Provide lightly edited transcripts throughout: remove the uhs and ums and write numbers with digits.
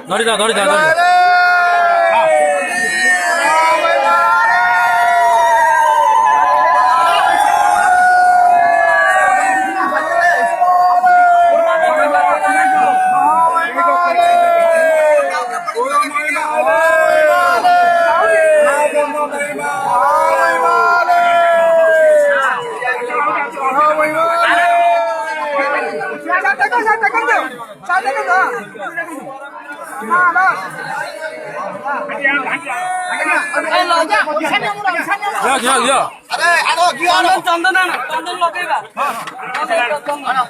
ধরে যা ধরে যা ধরে চন্দন লগাইবা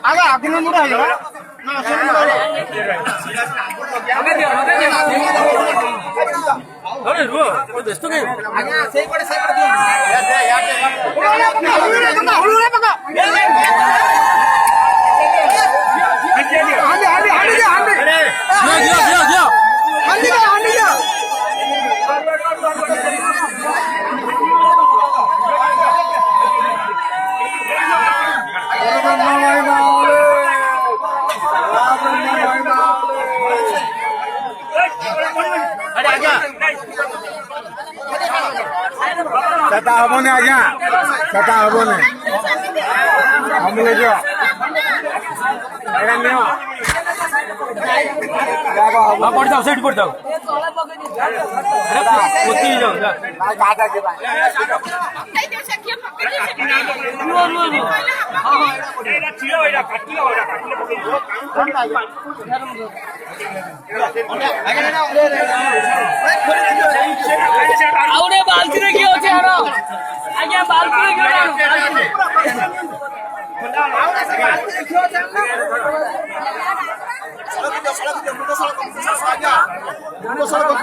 আগে আগুন মুড়া হইলো না আরে রো ওই দেশ তো কে আগে সেই করে দিও হুলুরে পাকা সেটা হব না আজ্ঞা সেটা হব না আমলে যাও এটা নিও পড় যাও সাইড পড় যাও পতি যাও যা গাটা কে ভাই আউরে বালতিরে কি হচ্ছে আরো আগে বালতিরে কি হচ্ছে